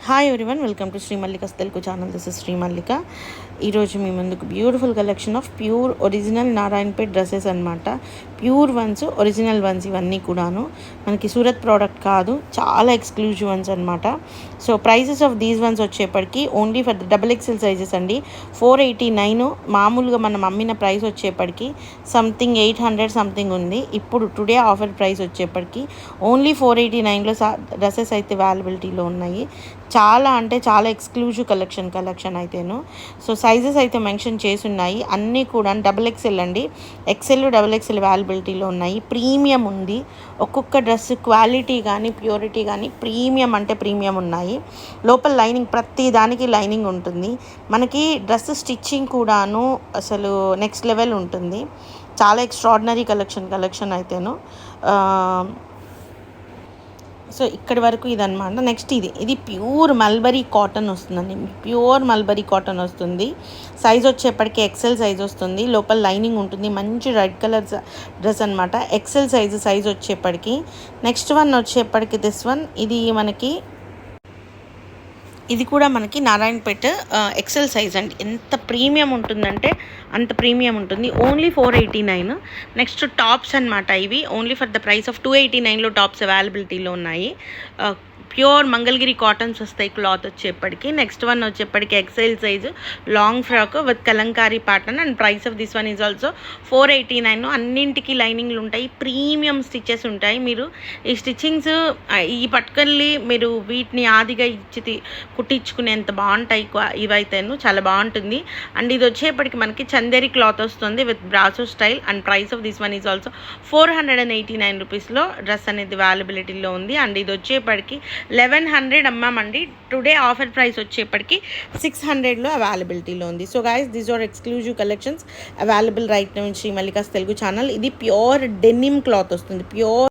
Hi everyone, welcome to Sri Mallika's Telugu channel. This is Sri Mallika. ఈరోజు మీ ముందుకు beautiful collection of pure original Narayanpet dresses అనమాట. Pure ones, original ones ఇవన్నీ కూడాను మనకి సూరత్ ప్రోడక్ట్ కాదు, చాలా ఎక్స్క్లూజివ్ వన్స్ అనమాట. So prices of these ones వచ్చేప్పటికి only for the XXL sizes అండి. 489. మామూలుగా మనం అమ్మిన ప్రైస్ వచ్చేప్పటికి సంథింగ్ 800 సంథింగ్ ఉంది. ఇప్పుడు టుడే ఆఫర్ ప్రైస్ వచ్చేప్పటికి ఓన్లీ 489లో డ్రెస్సెస్ అయితే అవైలబిలిటీలో ఉన్నాయి. చాలా అంటే చాలా ఎక్స్క్లూజివ్ కలెక్షన్ అయితేను. సో సైజెస్ అయితే మెన్షన్ చేసి ఉన్నాయి, అన్నీ కూడా XXL అండి. XL, XXL అవైలబిలిటీలో ఉన్నాయి. ప్రీమియం ఉంది. ఒక్కొక్క డ్రెస్ క్వాలిటీ కానీ ప్యూరిటీ కానీ ప్రీమియం అంటే ప్రీమియం ఉన్నాయి. లోపల లైనింగ్, ప్రతి దానికి లైనింగ్ ఉంటుంది. మనకి డ్రెస్ స్టిచ్చింగ్ కూడాను అసలు నెక్స్ట్ లెవెల్ ఉంటుంది. చాలా ఎక్స్ట్రాడినరీ కలెక్షన్ అయితేను. సో ఇక్కడి వరకు ఇదనమాట. నెక్స్ట్ ఇది ప్యూర్ మల్బరీ కాటన్ వస్తుందండి. ప్యూర్ మల్బరీ కాటన్ వస్తుంది. సైజ్ వచ్చేప్పటికి XL సైజ్ వస్తుంది. లోపల లైనింగ్ ఉంటుంది. మంచి రెడ్ కలర్ డ్రెస్ అనమాట. XL సైజ్ వచ్చేప్పటికి. నెక్స్ట్ వన్ వచ్చేప్పటికి దిస్ వన్. ఇది కూడా మనకి నారాయణపేట XL సైజ్ అండి. ఎంత ప్రీమియం ఉంటుందంటే అంత ప్రీమియం ఉంటుంది. ఓన్లీ 489. నెక్స్ట్ టాప్స్ అనమాట. ఇవి only for the price of 289లో టాప్స్ అవైలబిలిటీలో ఉన్నాయి. ప్యూర్ మంగళగిరి కాటన్స్ వస్తాయి క్లాత్ వచ్చేప్పటికి. నెక్స్ట్ వన్ వచ్చేప్పటికి XL size long frock with Kalamkari pattern and price of this one is also 489. అన్నింటికి లైనింగ్లు ఉంటాయి, ప్రీమియం స్టిచెస్ ఉంటాయి. మీరు ఈ స్టిచ్చింగ్స్ ఈ పట్టుకెళ్ళి మీరు వీటిని ఆదిగా ఇచ్చి కుట్టించుకునేంత బాగుంటాయి. ఇవైతేను చాలా బాగుంటుంది. అండ్ ఇది వచ్చేప్పటికి మనకి చందేరి క్లాత్ వస్తుంది with brasso style and price of this one is also 489 రూపీస్లో డ్రెస్ అనేది అవైలబిలిటీలో ఉంది. అండ్ ఇది వచ్చేప్పటికి 1100 అమ్మామండి. టుడే ఆఫర్ ప్రైస్ వచ్చేప్పటికి 600లో అవైలబిలిటీలో ఉంది. So guys, these are exclusive collections available right now in Shri Mallika's Telugu channel. ఇది ప్యూర్ డెనిమ్ క్లాత్ వస్తుంది. ప్యూర్